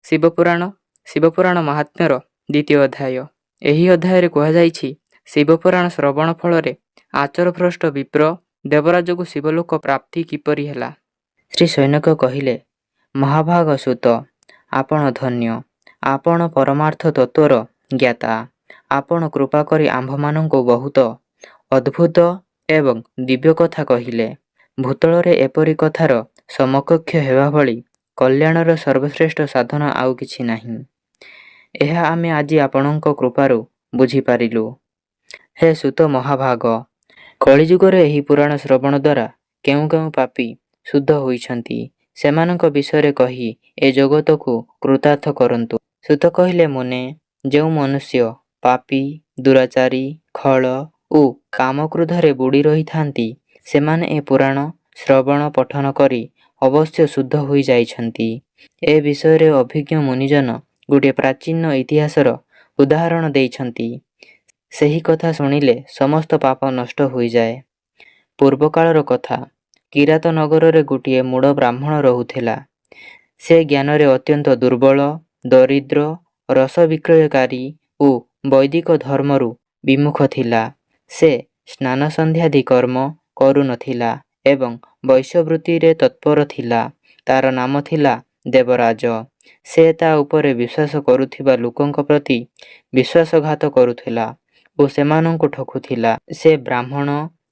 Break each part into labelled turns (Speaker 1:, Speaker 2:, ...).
Speaker 1: ଶିବପୁରାଣ ଶିବପୁରାଣ ମାହାତ୍ମ୍ୟର ଦ୍ୱିତୀୟ ଅଧ୍ୟାୟ। ଏହି ଅଧ୍ୟାୟରେ କୁହାଯାଇଛି ଶିବପୁରାଣ ଶ୍ରବଣ ଫଳରେ ଆଚରଭ୍ରଷ୍ଟ ବିପ୍ର ଦେବରାଜକୁ ଶିବଲୋକ ପ୍ରାପ୍ତି କିପରି ହେଲା। ଶ୍ରୀ ସୈନକ କହିଲେ, ମହାଭାଗ ସୁତ, ଆପଣ ଧନ୍ୟ। ଆପଣ ପରମାର୍ଥ ତତ୍ତ୍ୱର ଜ୍ଞାତା। ଆପଣ କୃପା କରି ଆମ୍ଭମାନଙ୍କୁ ବହୁତ ଅଦ୍ଭୁତ ଏବଂ ଦିବ୍ୟ କଥା କହିଲେ। ଭୂତଳରେ ଏପରି କଥାର ସମକକ୍ଷ ହେବା ଭଳି କଲ୍ୟାଣର ସର୍ବଶ୍ରେଷ୍ଠ ସାଧନ ଆଉ କିଛି ନାହିଁ। ଏହା ଆମେ ଆଜି ଆପଣଙ୍କ କୃପାରୁ ବୁଝିପାରିଲୁ। ହେ ସୁତ ମହାଭାଗ, କଳିଯୁଗରେ ଏହି ପୁରାଣ ଶ୍ରବଣ ଦ୍ୱାରା କେଉଁ କେଉଁ ପାପୀ ଶୁଦ୍ଧ ହୋଇଛନ୍ତି ସେମାନଙ୍କ ବିଷୟରେ କହି ଏ ଜଗତକୁ କୃତାର୍ଥ କରନ୍ତୁ। ସୁତ କହିଲେ, ମୁନେ, ଯେଉଁ ମନୁଷ୍ୟ ପାପୀ, ଦୁରାଚାରୀ, ଖଳ ଓ କାମକ୍ରୋଧରେ ବୁଡ଼ି ରହିଥାନ୍ତି ସେମାନେ ଏ ପୁରାଣ ଶ୍ରବଣ ପଠନ କରି ଅବଶ୍ୟ ଶୁଦ୍ଧ ହୋଇଯାଇଛନ୍ତି। ଏ ବିଷୟରେ ଅଭିଜ୍ଞ ମୁନିଜନ ଗୋଟିଏ ପ୍ରାଚୀନ ଇତିହାସର ଉଦାହରଣ ଦେଇଛନ୍ତି। ସେହି କଥା ଶୁଣିଲେ ସମସ୍ତ ପାପ ନଷ୍ଟ ହୋଇଯାଏ। ପୂର୍ବକାଳର କଥା, କିରାତ ନଗରରେ ଗୋଟିଏ ମୂଢ଼ ବ୍ରାହ୍ମଣ ରହୁଥିଲା। ସେ ଜ୍ଞାନରେ ଅତ୍ୟନ୍ତ ଦୁର୍ବଳ, ଦରିଦ୍ର, ରସ ବିକ୍ରୟକାରୀ ଓ ବୈଦିକ ଧର୍ମରୁ ବିମୁଖ ଥିଲା। ସେ ସ୍ନାନ ସନ୍ଧ୍ୟାଦି କର୍ମ କରୁନଥିଲା ଏବଂ ବୈଶ୍ୟବୃତ୍ତିରେ ତତ୍ପର ଥିଲା। ତାର ନାମ ଥିଲା ଦେବରାଜ। ସେ ତା ଉପରେ ବିଶ୍ୱାସ କରୁଥିବା ଲୋକଙ୍କ ପ୍ରତି ବିଶ୍ୱାସଘାତ କରୁଥିଲା ଓ ସେମାନଙ୍କୁ ଠକୁଥିଲା। ସେ ବ୍ରାହ୍ମଣ,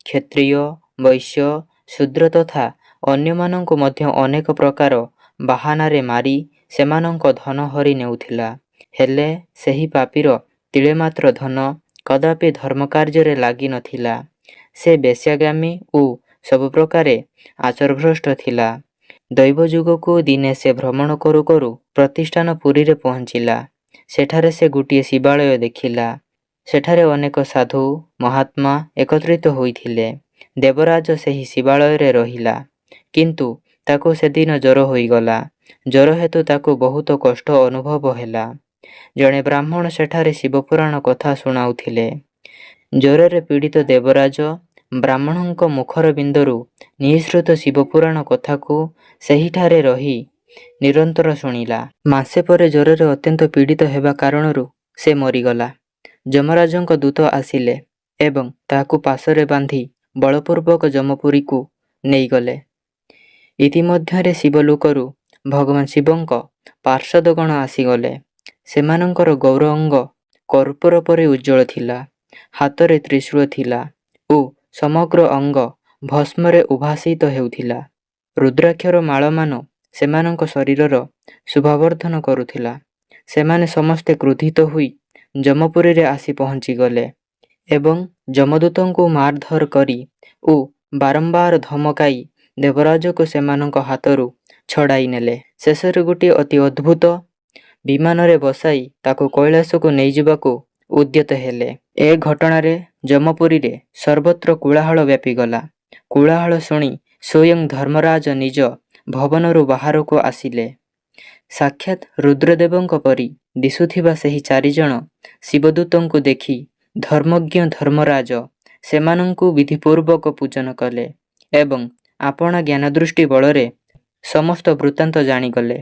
Speaker 1: କ୍ଷତ୍ରିୟ, ବୈଶ୍ୟ, ଶୂଦ୍ର ତଥା ଅନ୍ୟମାନଙ୍କୁ ମଧ୍ୟ ଅନେକ ପ୍ରକାର ବାହାନାରେ ମାରି ସେମାନଙ୍କ ଧନ ହରି ନେଉଥିଲା। ହେଲେ ସେହି ପାପୀର ତିଳେ ମାତ୍ର ଧନ କଦାପି ଧର୍ମକାର୍ଯ୍ୟରେ ଲାଗି ନଥିଲା। ସେ ବେଶ୍ୟାଗାମୀ ଓ ସବୁ ପ୍ରକାରେ ଆଚରଭ୍ରଷ୍ଟ ଥିଲା। ଦୈବଯୁଗକୁ ଦିନେ ସେ ଭ୍ରମଣ କରୁ କରୁ ପ୍ରତିଷ୍ଠାନ ପୁରୀରେ ପହଞ୍ଚିଲା। ସେଠାରେ ସେ ଗୋଟିଏ ଶିବାଳୟ ଦେଖିଲା। ସେଠାରେ ଅନେକ ସାଧୁ ମହାତ୍ମା ଏକତ୍ରିତ ହୋଇଥିଲେ। ଦେବରାଜ ସେହି ଶିବାଳୟରେ ରହିଲା। କିନ୍ତୁ ତାକୁ ସେଦିନ ଜ୍ୱର ହୋଇଗଲା। ଜ୍ୱର ହେତୁ ତାକୁ ବହୁତ କଷ୍ଟ ଅନୁଭବ ହେଲା। ଜଣେ ବ୍ରାହ୍ମଣ ସେଠାରେ ଶିବପୁରାଣ କଥା ଶୁଣାଉଥିଲେ। ଜ୍ୱରରେ ପୀଡ଼ିତ ଦେବରାଜ ବ୍ରାହ୍ମଣଙ୍କ ମୁଖର ବିନ୍ଦରୁ ନିଃସୃତ ଶିବପୁରାଣ କଥାକୁ ସେହିଠାରେ ରହି ନିରନ୍ତର ଶୁଣିଲା। ମାସେ ପରେ ଜ୍ୱରରେ ଅତ୍ୟନ୍ତ ପୀଡ଼ିତ ହେବା କାରଣରୁ ସେ ମରିଗଲା। ଯମରାଜଙ୍କ ଦୂତ ଆସିଲେ ଏବଂ ତାହାକୁ ପାଶରେ ବାନ୍ଧି ବଳପୂର୍ବକ ଯମପୁରୀକୁ ନେଇଗଲେ। ଇତିମଧ୍ୟରେ ଶିବଲୋକରୁ ଭଗବାନ ଶିବଙ୍କ ପାର୍ଷଦଗଣ ଆସିଗଲେ। ସେମାନଙ୍କର ଗୌର ଅଙ୍ଗ କର୍ପୂର ପରି ଉଜ୍ଜ୍ୱଳ ଥିଲା। ହାତରେ ତ୍ରିଶୂଳ ଥିଲା ଓ ସମଗ୍ର ଅଙ୍ଗ ଭସ୍ମରେ ଉଦ୍ଭାସିତ ହେଉଥିଲା। ରୁଦ୍ରାକ୍ଷର ମାଳମାନ ସେମାନଙ୍କ ଶରୀରର ଶୋଭାବର୍ଦ୍ଧନ କରୁଥିଲା। ସେମାନେ ସମସ୍ତେ କ୍ରୋଧିତ ହୋଇ ଯମପୁରୀରେ ଆସି ପହଞ୍ଚିଗଲେ ଏବଂ ଯମଦୂତଙ୍କୁ ମାରଧର କରି ଓ ବାରମ୍ବାର ଧମକାଇ ଦେବରାଜକୁ ସେମାନଙ୍କ ହାତରୁ ଛଡ଼ାଇ ନେଲେ। ଶେଷରେ ଗୋଟିଏ ଅତି ଅଦ୍ଭୁତ ବିମାନରେ ବସାଇ ତାକୁ କୈଳାସକୁ ନେଇଯିବାକୁ ଉଦ୍ୟତ ହେଲେ। ଏ ଘଟଣାରେ ଯମପୁରୀରେ ସର୍ବତ୍ର କୋଳାହଳ ବ୍ୟାପିଗଲା। କୋଳାହଳ ଶୁଣି ସ୍ୱୟଂ ଧର୍ମରାଜ ନିଜ ଭବନରୁ ବାହାରକୁ ଆସିଲେ। ସାକ୍ଷାତ ରୁଦ୍ରଦେବଙ୍କ ପରି ଦିଶୁଥିବା ସେହି ଚାରିଜଣ ଶିବଦୂତଙ୍କୁ ଦେଖି ଧର୍ମଜ୍ଞ ଧର୍ମରାଜ ସେମାନଙ୍କୁ ବିଧିପୂର୍ବକ ପୂଜନ କଲେ ଏବଂ ଆପଣା ଜ୍ଞାନଦୃଷ୍ଟି ବଳରେ ସମସ୍ତ ବୃତ୍ତାନ୍ତ ଜାଣିଗଲେ।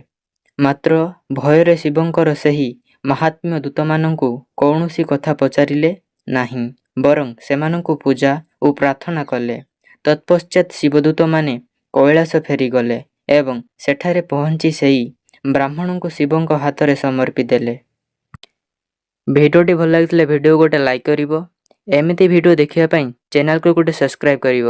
Speaker 1: ମାତ୍ର ଭୟରେ ଶିବଙ୍କର ସେହି ମାହାତ୍ମ୍ୟ ଦୂତମାନଙ୍କୁ କୌଣସି କଥା ପଚାରିଲେ ନାହିଁ, ବରଂ ସେମାନଙ୍କୁ ପୂଜା ଓ ପ୍ରାର୍ଥନା କଲେ। ତତ୍ପଶ୍ଚାତ ଶିବଦୂତମାନେ କୈଳାସ ଫେରିଗଲେ ଏବଂ ସେଠାରେ ପହଞ୍ଚି ସେହି ବ୍ରାହ୍ମଣଙ୍କୁ ଶିବଙ୍କ ହାତରେ ସମର୍ପି ଦେଲେ। ଭିଡ଼ିଓଟି ଭଲ ଲାଗିଥିଲେ ଭିଡ଼ିଓ ଗୋଟେ ଲାଇକ୍ କରିବ। ଏମିତି ଭିଡ଼ିଓ ଦେଖିବା ପାଇଁ ଚ୍ୟାନେଲକୁ ଗୋଟେ ସବସ୍କ୍ରାଇବ୍ କରିବ।